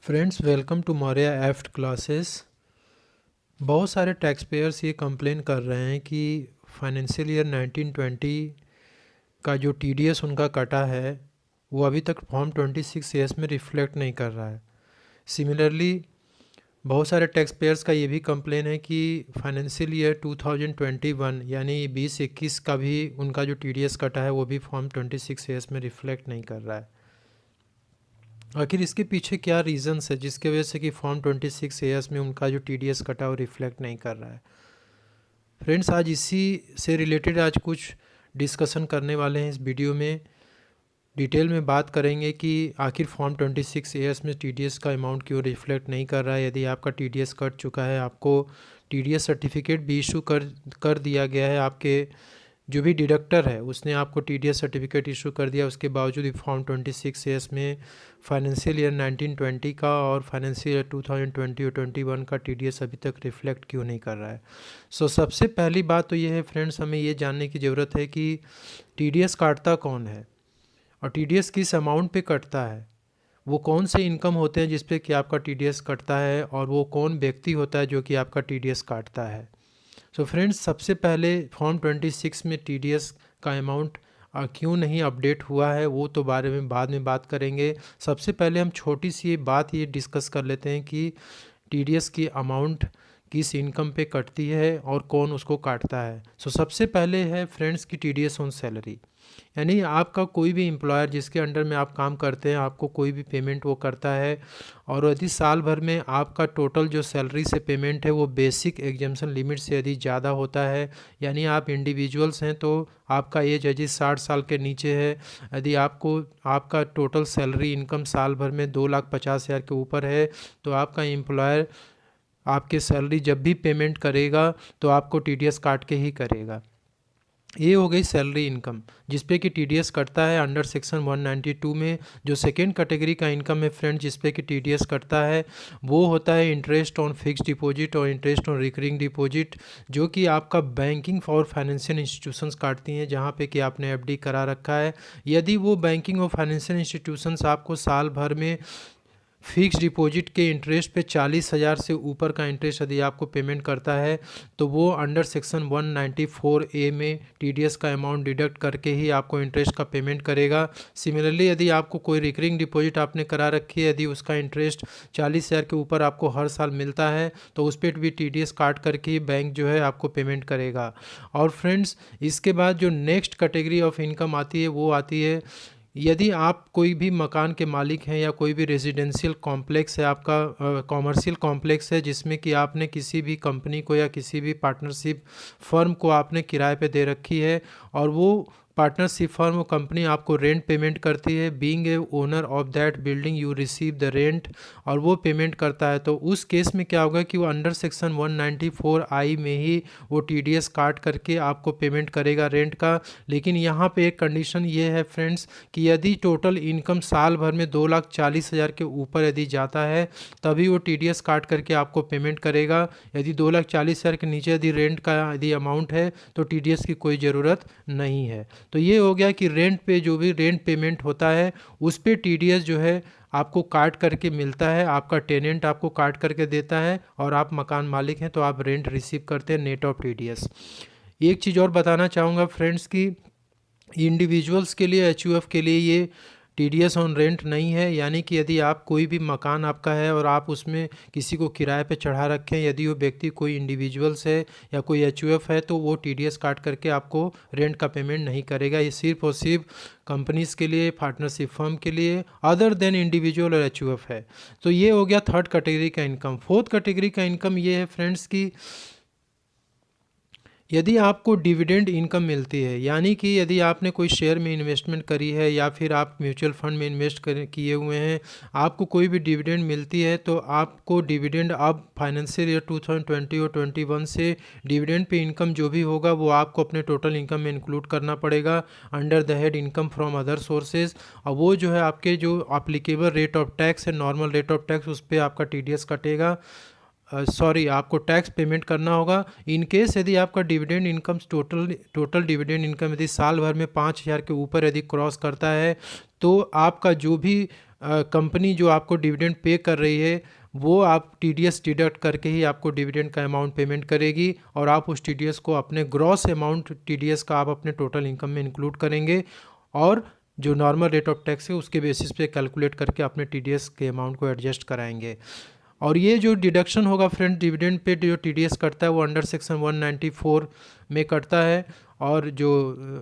Friends, welcome to Maurya एफ्ट classes. बहुत सारे टैक्स पेयर्स ये कंप्लेन कर रहे हैं कि फाइनेंशियल ईयर 1920 का जो टीडीएस उनका कटा है वो अभी तक फॉर्म 26 एस में रिफ्लेक्ट नहीं कर रहा है। सिमिलरली बहुत सारे टैक्स पेयर्स का ये भी कंप्लेन है कि फाइनेंशियल ईयर 2021 यानी 2021 का भी उनका जो टीडीएस कटा है वो भी फॉर्म 26 एस में रिफ्लेक्ट नहीं कर रहा है। आखिर इसके पीछे क्या रीज़न्स है जिसके वजह से कि फॉर्म 26 एस में उनका जो टीडीएस कटा वो रिफ्लेक्ट नहीं कर रहा है। फ्रेंड्स, आज इसी से रिलेटेड आज कुछ डिस्कशन करने वाले हैं। इस वीडियो में डिटेल में बात करेंगे कि आखिर फॉर्म 26 एस में टीडीएस का अमाउंट क्यों रिफ्लेक्ट नहीं कर रहा है। यदि आपका टीडीएस कट चुका है, आपको टीडीएस सर्टिफिकेट भी इशू कर दिया गया है, आपके जो भी डिडक्टर है उसने आपको टीडीएस सर्टिफिकेट इशू कर दिया, उसके बावजूद भी फॉर्म 26 एस में फाइनेंशियल ईयर 1920 का और फाइनेंशियल ईयर 2020 और 21 का टीडीएस अभी तक रिफ्लेक्ट क्यों नहीं कर रहा है। सबसे पहली बात तो ये है फ्रेंड्स, हमें ये जानने की ज़रूरत है कि टीडीएस काटता कौन है और टीडीएस किस अमाउंट पे कटता है। वो कौन से इनकम होते हैं जिस पे कि आपका टीडीएस कटता है और वो कौन व्यक्ति होता है जो कि आपका टीडीएस काटता है। फ्रेंड्स, सबसे पहले फॉर्म 26 में टीडीएस का अमाउंट क्यों नहीं अपडेट हुआ है वो तो बारे में बाद में बात करेंगे। सबसे पहले हम छोटी सी बात ये डिस्कस कर लेते हैं कि टीडीएस की अमाउंट किस इनकम पे कटती है और कौन उसको काटता है। सबसे पहले है फ्रेंड्स की टीडीएस ऑन सैलरी, यानी आपका कोई भी एम्प्लॉयर जिसके अंडर में आप काम करते हैं, आपको कोई भी पेमेंट वो करता है और यदि साल भर में आपका टोटल जो सैलरी से पेमेंट है वो बेसिक एग्जाम्पशन लिमिट से यदि ज़्यादा होता है, यानी आप इंडिविजुअल्स हैं तो आपका एज यदि 60 साल के नीचे है, यदि आपका टोटल सैलरी इनकम साल भर में 2,50,000 के ऊपर है तो आपका एम्प्लॉयर आपके सैलरी जब भी पेमेंट करेगा तो आपको टीडीएस काट के ही करेगा। ये हो गई सैलरी इनकम जिस पे कि टीडीएस कटता है अंडर सेक्शन 192 में। जो सेकेंड कैटेगरी का इनकम है फ्रेंड जिस पे कि टीडीएस कटता है वो होता है इंटरेस्ट ऑन फिक्स्ड डिपॉजिट और इंटरेस्ट ऑन रिकरिंग डिपॉजिट, जो कि आपका बैंकिंग फॉर फाइनेंशियल इंस्टीट्यूशंस काटती हैं जहाँ पे कि आपने एफडी करा रखा है। यदि वो बैंकिंग और फाइनेंशियल इंस्टीट्यूशंस आपको साल भर में फिक्स डिपॉजिट के इंटरेस्ट पे 40,000 से ऊपर का इंटरेस्ट यदि आपको पेमेंट करता है तो वो अंडर सेक्शन 194A में टीडीएस का अमाउंट डिडक्ट करके ही आपको इंटरेस्ट का पेमेंट करेगा। सिमिलरली यदि आपको कोई रिकरिंग डिपॉजिट आपने करा रखी है, यदि उसका इंटरेस्ट 40,000 के ऊपर आपको हर साल मिलता है तो उस पर भी टीडीएस काट करके ही बैंक जो है आपको पेमेंट करेगा। और फ्रेंड्स, इसके बाद जो नेक्स्ट कैटेगरी ऑफ इनकम आती है वो आती है यदि आप कोई भी मकान के मालिक हैं या कोई भी रेजिडेंशियल कॉम्प्लेक्स है, आपका कॉमर्शियल कॉम्प्लेक्स है जिसमें कि आपने किसी भी कंपनी को या किसी भी पार्टनरशिप फर्म को आपने किराए पे दे रखी है और वो पार्टनरशिप फर्म और कंपनी आपको रेंट पेमेंट करती है, being a owner of that building you receive the rent, और वो पेमेंट करता है तो उस केस में क्या होगा कि वो अंडर सेक्शन 194I में ही वो टीडीएस काट करके आपको पेमेंट करेगा रेंट का। लेकिन यहाँ पे एक कंडीशन ये है फ्रेंड्स कि यदि टोटल इनकम साल भर में 2,40,000 के ऊपर यदि जाता है तभी वो टीडीएस काट करके आपको पेमेंट करेगा। यदि 2,40,000 के नीचे यदि रेंट का यदि अमाउंट है तो टीडीएस की कोई ज़रूरत नहीं है। तो ये हो गया कि रेंट पे जो भी रेंट पेमेंट होता है उस पे टीडीएस जो है आपको काट करके मिलता है, आपका टेनेंट आपको काट करके देता है और आप मकान मालिक हैं तो आप रेंट रिसीव करते हैं नेट ऑफ टीडीएस। एक चीज़ और बताना चाहूँगा फ्रेंड्स कि इंडिविजुअल्स के लिए एचयूएफ के लिए ये टीडीएस ऑन रेंट नहीं है, यानी कि यदि आप कोई भी मकान आपका है और आप उसमें किसी को किराए पे चढ़ा रखें, यदि वो व्यक्ति कोई इंडिविजुअल्स है या कोई एचयूएफ है तो वो टीडीएस काट करके आपको रेंट का पेमेंट नहीं करेगा। ये सिर्फ और सिर्फ कंपनीज़ के लिए, पार्टनरशिप फर्म के लिए अदर देन इंडिविजुअल और एचयूएफ है। तो ये हो गया थर्ड कैटेगरी का इनकम। फोर्थ कैटेगरी का इनकम ये है फ्रेंड्स की यदि आपको डिविडेंड इनकम मिलती है, यानी कि यदि आपने कोई शेयर में इन्वेस्टमेंट करी है या फिर आप म्यूचुअल फंड में इन्वेस्ट किए हुए हैं, आपको कोई भी डिविडेंड मिलती है तो आपको डिविडेंड अब फाइनेंशियल ईयर 2020 और 21 से डिविडेंड पे इनकम जो भी होगा वो आपको अपने टोटल इनकम में इंक्लूड करना पड़ेगा under the head income from other sources. और वो जो है आपके जो अप्लीकेबल रेट ऑफ टैक्स है, नॉर्मल रेट ऑफ टैक्स, उस पर आपका टीडीएस कटेगा। आपको टैक्स पेमेंट करना होगा। इन केस यदि आपका dividend income total dividend income यदि साल भर में 5,000 के ऊपर यदि क्रॉस करता है तो आपका जो भी कंपनी जो आपको डिविडेंड पे कर रही है वो आप टीडीएस डिडक्ट करके ही आपको डिविडेंड का अमाउंट पेमेंट करेगी, और आप उस टीडीएस को अपने ग्रॉस अमाउंट टीडीएस का आप अपने टोटल इनकम में इंक्लूड करेंगे, और जो नॉर्मल रेट ऑफ टैक्स है उसके बेसिस पे कैलकुलेट करके अपने टीडीएस के अमाउंट को एडजस्ट कराएंगे। और ये जो डिडक्शन होगा फ्रेंड डिविडेंड पे जो टीडीएस कटता है वो अंडर सेक्शन 194 में कटता है, और जो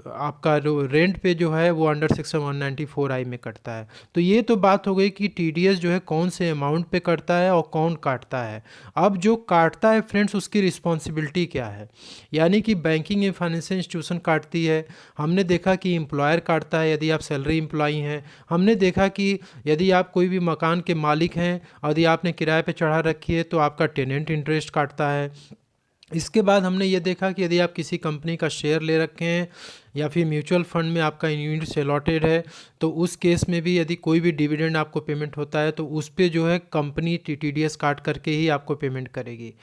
आपका जो रेंट पे जो है वो अंडर सेक्शन 194I में कटता है। तो ये तो बात हो गई कि टीडीएस जो है कौन से अमाउंट पे कटता है और कौन काटता है। अब जो काटता है फ्रेंड्स उसकी रिस्पॉन्सिबिलिटी क्या है, यानी कि बैंकिंग या फाइनेंशियल इंस्टीट्यूशन काटती है, हमने देखा कि एम्प्लॉयर काटता है यदि आप सैलरी एम्प्लॉई हैं, हमने देखा कि यदि आप कोई भी मकान के मालिक हैं और यदि आपने किराए पे चढ़ा रखी है तो आपका टेनेंट इंटरेस्ट काटता है। इसके बाद हमने ये देखा कि यदि आप किसी कंपनी का शेयर ले रखे हैं या फिर म्यूचुअल फंड में आपका यूनिट्स अलॉटेड है तो उस केस में भी यदि कोई भी डिविडेंड आपको पेमेंट होता है तो उस पे जो है कंपनी टीडीएस काट करके ही आपको पेमेंट करेगी।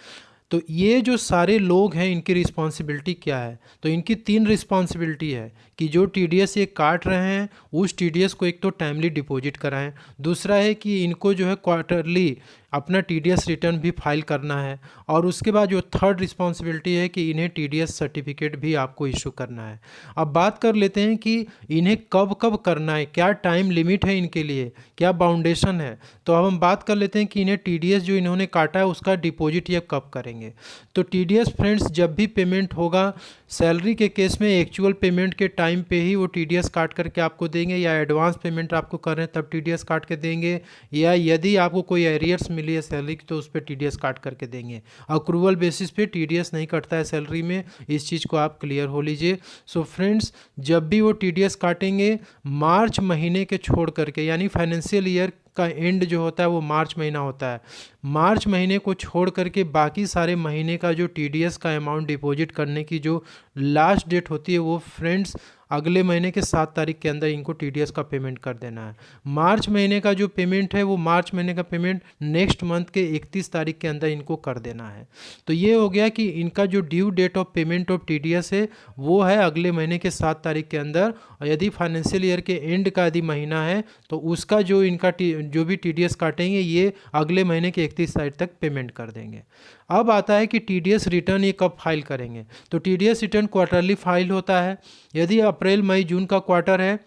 तो ये जो सारे लोग हैं इनकी रिस्पॉन्सिबिलिटी क्या है, तो इनकी 3 रिस्पॉन्सिबिलिटी है कि जो टीडीएस ये काट रहे हैं उस टीडीएस को एक तो टाइमली डिपॉजिट कराएं, दूसरा है कि इनको जो है क्वार्टरली अपना टीडीएस रिटर्न भी फाइल करना है, और उसके बाद जो थर्ड रिस्पॉन्सिबिलिटी है कि इन्हें टीडीएस सर्टिफिकेट भी आपको इशू करना है। अब बात कर लेते हैं कि इन्हें कब कब करना है, क्या टाइम लिमिट है इनके लिए, क्या बाउंडेशन है। तो अब हम बात कर लेते हैं कि इन्हें टीडीएस जो इन्होंने काटा है उसका डिपॉजिट ये कब करेंगे। तो टीडीएस फ्रेंड्स जब भी पेमेंट होगा, सैलरी के केस में एक्चुअल पेमेंट के टाइम पे ही वो टीडीएस काट करके आपको देंगे, या एडवांस पेमेंट आपको कर रहे हैं तब टीडीएस काट के देंगे, या यदि आपको कोई एरियर्स मिली है सैलरी की तो उस पर टीडीएस काट करके देंगे। अक्रूवल बेसिस पे टीडीएस नहीं कटता है सैलरी में, इस चीज़ को आप क्लियर हो लीजिए। सो फ्रेंड्स जब भी वो टीडीएस काटेंगे मार्च महीने के छोड़ करके, यानी फाइनेंशियल ईयर का एंड जो होता है वो मार्च महीना होता है, मार्च महीने को छोड़ करके बाकी सारे महीने का जो टीडीएस का अमाउंट डिपॉजिट करने की जो लास्ट डेट होती है वो फ्रेंड्स अगले महीने के 7 तारीख के अंदर इनको टीडीएस का पेमेंट कर देना है। मार्च महीने का जो पेमेंट है वो मार्च महीने का पेमेंट नेक्स्ट मंथ के 31 तारीख के अंदर इनको कर देना है। तो ये हो गया कि इनका जो due date of payment of TDS है वो है अगले महीने के 7 तारीख के अंदर, और यदि फाइनेंशियल ईयर के एंड का यदि महीना है तो उसका जो इनका जो भी टीडीएस काटेंगे ये अगले महीने के 31 तारीख तक पेमेंट कर देंगे। अब आता है कि टीडीएस रिटर्न ये कब फाइल करेंगे। तो टीडीएस रिटर्न क्वार्टरली फाइल होता है, यदि अप्रैल मई जून का क्वार्टर है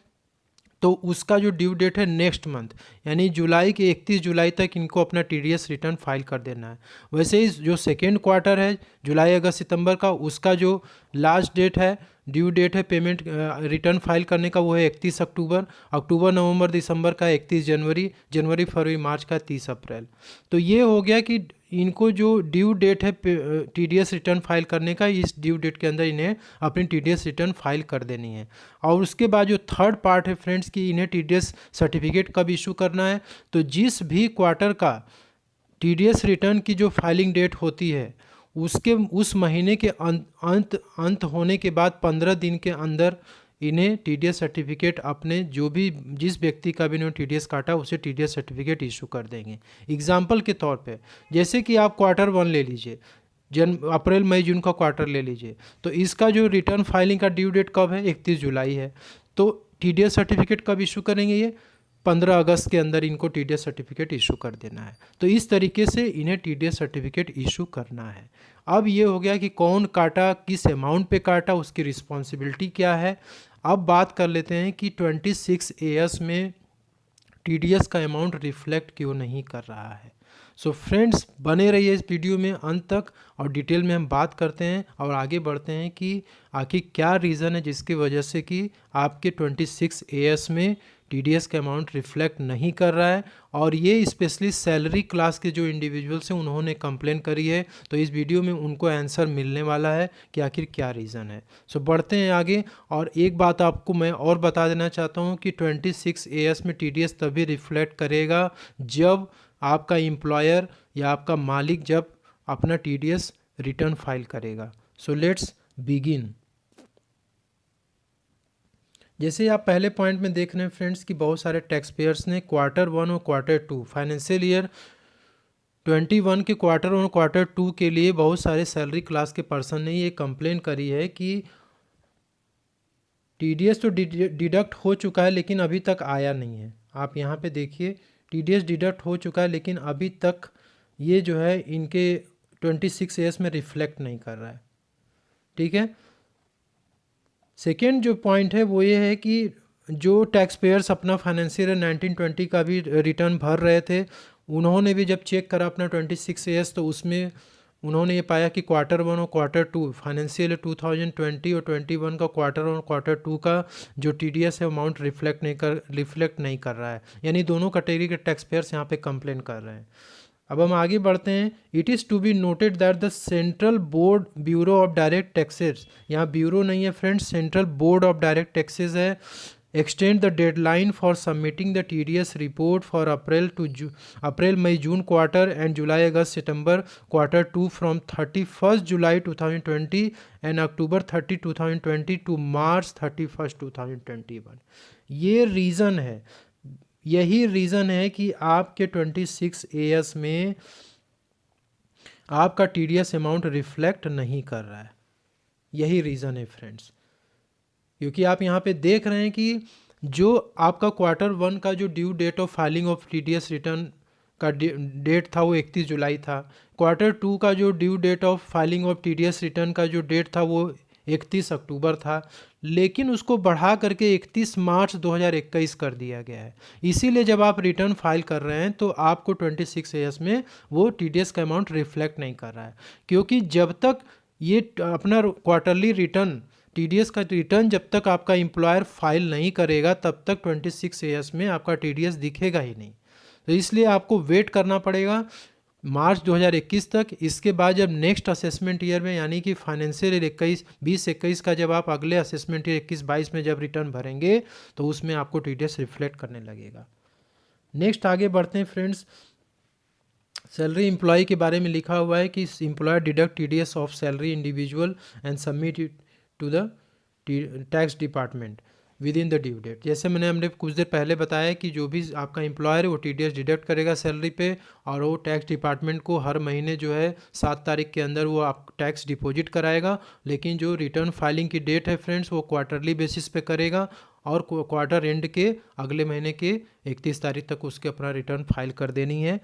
तो उसका जो ड्यू डेट है नेक्स्ट मंथ यानी जुलाई के 31 जुलाई तक इनको अपना टीडीएस रिटर्न फाइल कर देना है। वैसे ही जो सेकेंड क्वार्टर है जुलाई अगस्त सितंबर का, उसका जो लास्ट डेट है ड्यू डेट है पेमेंट रिटर्न फाइल करने का वो है 31 अक्टूबर, अक्टूबर नवंबर दिसंबर का 31 जनवरी, जनवरी फरवरी मार्च का 30 अप्रैल। तो ये हो गया कि इनको जो ड्यू डेट है टीडीएस रिटर्न फाइल करने का, इस ड्यू डेट के अंदर इन्हें अपनी टीडीएस रिटर्न फाइल कर देनी है। और उसके बाद जो थर्ड पार्ट है फ्रेंड्स कि इन्हें टीडीएस सर्टिफिकेट कब इशू करना है। तो जिस भी क्वार्टर का टीडीएस रिटर्न की जो फाइलिंग डेट होती है उसके उस महीने के अंत होने के बाद 15 दिन के अंदर इन्हें टीडीएस सर्टिफिकेट अपने जो भी जिस व्यक्ति का भी इन्होंने टीडीएस काटा उसे टीडीएस सर्टिफिकेट इशू कर देंगे। एग्जाम्पल के तौर पे जैसे कि आप क्वार्टर 1 ले लीजिए, अप्रैल मई जून का क्वार्टर ले लीजिए, तो इसका जो रिटर्न फाइलिंग का ड्यू डेट कब है 31 जुलाई है। तो टीडीएस सर्टिफिकेट कब इशू करेंगे ये 15 अगस्त के अंदर इनको टीडीएस सर्टिफिकेट इशू कर देना है। तो इस तरीके से इन्हें टीडीएस सर्टिफिकेट इशू करना है। अब ये हो गया कि कौन काटा, किस अमाउंट पे काटा, उसकी रिस्पॉन्सिबिलिटी क्या है। अब बात कर लेते हैं कि 26 AS में टीडीएस का अमाउंट रिफ्लेक्ट क्यों नहीं कर रहा है। सो फ्रेंड्स बने रहिए इस वीडियो में अंत तक और डिटेल में हम बात करते हैं और आगे बढ़ते हैं कि आखिर क्या रीज़न है जिसकी वजह से कि आपके 26 AS में टीडीएस का अमाउंट रिफ्लेक्ट नहीं कर रहा है। और ये स्पेशली सैलरी क्लास के जो इंडिविजुअल्स हैं उन्होंने कंप्लेन करी है, तो इस वीडियो में उनको आंसर मिलने वाला है कि आखिर क्या रीज़न है। सो बढ़ते हैं आगे। और एक बात आपको मैं और बता देना चाहता हूँ कि 26 AS में टीडीएस तभी रिफ्लेक्ट करेगा जब आपका एम्प्लॉयर या आपका मालिक जब अपना टीडीएस रिटर्न फाइल करेगा। So let's begin. जैसे आप पहले पॉइंट में देख रहे हैं फ्रेंड्स कि बहुत सारे टैक्स पेयर्स ने क्वार्टर 1 और क्वार्टर 2 फाइनेंशियल ईयर 21 के क्वार्टर 1 और क्वार्टर 2 के लिए बहुत सारे सैलरी क्लास के पर्सन ने ये कंप्लेन करी है कि टीडीएस तो डिडक्ट हो चुका है लेकिन अभी तक आया नहीं है। आप यहाँ पे देखिए टीडीएस डिडक्ट हो चुका है, लेकिन अभी तक ये जो है इनके 26 ईयर्स में रिफ्लेक्ट नहीं कर रहा है। ठीक है। सेकेंड जो पॉइंट है वो ये है कि जो टैक्स पेयर्स अपना फाइनेंशियल ईयर 1920 का भी रिटर्न भर रहे थे, उन्होंने भी जब चेक करा अपना 26 ईयर्स, तो उसमें उन्होंने ये पाया कि क्वार्टर 1 और क्वार्टर 2 फाइनेंशियल 2020 और 21 का क्वार्टर 1 और क्वार्टर 2 का जो टीडीएस है अमाउंट रिफ्लेक्ट नहीं कर रहा है। यानी दोनों कैटेगरी के टैक्स पेयर्स यहाँ पे कंप्लेन कर रहे हैं। अब हम आगे बढ़ते हैं। It is to be noted that the central board bureau of direct taxes, यहाँ ब्यूरो नहीं है friends, central board of direct taxes है, extend the deadline for submitting the TDS report for April May June quarter and July August September quarter 2 from 31st July 2020 and October 30 2020 to March 31st 2021। ये reason है, यही reason है कि आपके 26 years में आपका TDS amount reflect नहीं कर रहा है। यही रीज़न है फ्रेंड्स, क्योंकि आप यहाँ पे देख रहे हैं कि जो आपका क्वार्टर 1 का जो due date of filing of TDS return का डेट था वो 31 जुलाई था। क्वार्टर 2 का जो due date of filing of TDS return का जो डेट था वो 31 अक्टूबर था, लेकिन उसको बढ़ा करके 31 मार्च 2021 कर दिया गया है। इसीलिए जब आप रिटर्न फाइल कर रहे हैं तो आपको 26 ईयर्स में वो टीडीएस का अमाउंट रिफ्लेक्ट नहीं कर रहा है, क्योंकि जब तक ये अपना क्वार्टरली रिटर्न टीडीएस का रिटर्न जब तक आपका एम्प्लॉयर फाइल नहीं करेगा तब तक 26 ईयर्स में आपका टीडीएस दिखेगा ही नहीं। तो इसलिए आपको वेट करना पड़ेगा मार्च 2021 तक। इसके बाद जब नेक्स्ट असेसमेंट ईयर में यानी कि फाइनेंशियल ईयर 20-21 का जब आप अगले असेसमेंट ईयर 21-22 में जब रिटर्न भरेंगे तो उसमें आपको टीडीएस रिफ्लेक्ट करने लगेगा। नेक्स्ट आगे बढ़ते हैं फ्रेंड्स। सैलरी एम्प्लॉय के बारे में लिखा हुआ है कि employer deduct TDS of salary individual and submit it to the tax department within the due date. जैसे हमने कुछ देर पहले बताया कि जो भी आपका एम्प्लॉयर है वो टीडीएस डिडक्ट करेगा सैलरी पे, और वो टैक्स डिपार्टमेंट को हर महीने जो है 7 तारीख के अंदर वो आप टैक्स डिपॉजिट कराएगा। लेकिन जो रिटर्न फाइलिंग की डेट है फ्रेंड्स वो क्वार्टरली बेसिस पे करेगा, और क्वार्टर एंड के अगले महीने के 31 तारीख तक उसके अपना रिटर्न फाइल कर देनी है।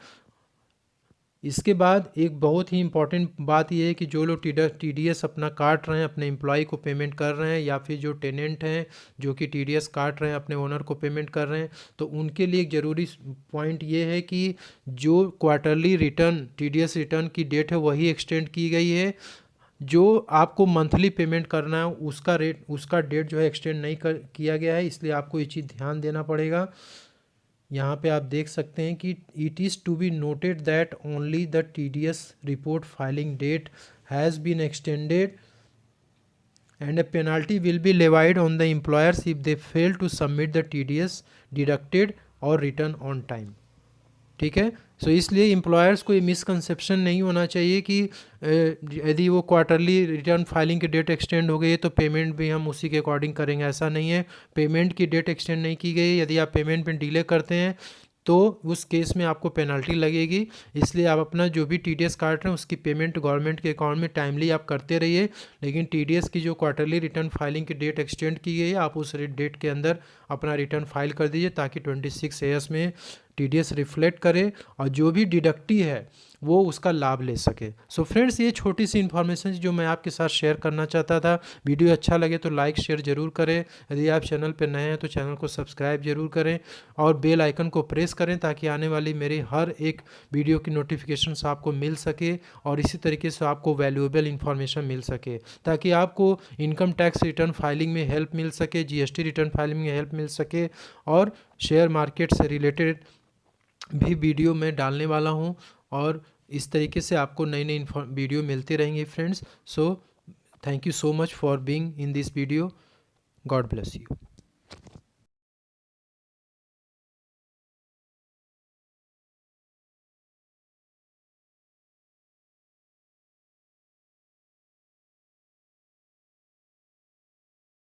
इसके बाद एक बहुत ही इंपॉर्टेंट बात यह है कि जो लोग टीडीएस अपना काट रहे हैं, अपने एम्प्लॉय को पेमेंट कर रहे हैं, या फिर जो टेनेंट हैं जो कि टीडीएस काट रहे हैं अपने ओनर को पेमेंट कर रहे हैं, तो उनके लिए एक ज़रूरी पॉइंट ये है कि जो क्वार्टरली रिटर्न टीडीएस रिटर्न की डेट है वही एक्सटेंड की गई है। जो आपको मंथली पेमेंट करना है उसका डेट जो है एक्सटेंड नहीं किया गया है, इसलिए आपको ये चीज़ ध्यान देना पड़ेगा। यहाँ पे आप देख सकते हैं कि it is to be noted that only the TDS report filing date has been extended and a penalty will be levied on the employers if they fail to submit the TDS deducted or return on time। ठीक है। सो इसलिए employers को ये misconception नहीं होना चाहिए कि यदि वो क्वार्टरली रिटर्न फाइलिंग की डेट एक्सटेंड हो गई है तो पेमेंट भी हम उसी के अकॉर्डिंग करेंगे, ऐसा नहीं है। पेमेंट की डेट एक्सटेंड नहीं की गई, यदि आप पेमेंट में डिले करते हैं तो उस केस में आपको पेनल्टी लगेगी। इसलिए आप अपना जो भी टीडीएस काट रहे हैं उसकी पेमेंट गवर्नमेंट के अकाउंट में टाइमली आप करते रहिए, लेकिन टीडीएस की जो क्वार्टरली रिटर्न फाइलिंग की डेट एक्सटेंड की गई है आप उस डेट के अंदर अपना रिटर्न फाइल कर दीजिए, ताकि 26 ईयर्स में टीडीएस रिफ्लेक्ट करे और जो भी डिडक्टी है वो उसका लाभ ले सके। सो फ्रेंड्स, ये छोटी सी इन्फॉर्मेशन जो मैं आपके साथ शेयर करना चाहता था। वीडियो अच्छा लगे तो लाइक शेयर ज़रूर करें। यदि आप चैनल पर नए हैं तो चैनल को सब्सक्राइब जरूर करें और बेल आइकन को प्रेस करें, ताकि आने वाली मेरी हर एक वीडियो की नोटिफिकेशन आपको मिल सके और इसी तरीके से आपको वैल्यूएबल इन्फॉर्मेशन मिल सके, ताकि आपको इनकम टैक्स रिटर्न फाइलिंग में हेल्प मिल सके, जीएसटी रिटर्न फाइलिंग में हेल्प मिल सके, और शेयर मार्केट से रिलेटेड भी वीडियो मैं डालने वाला हूं, और इस तरीके से आपको नई नई वीडियो मिलती रहेंगी friends. So thank you so much for being in this video. God bless you.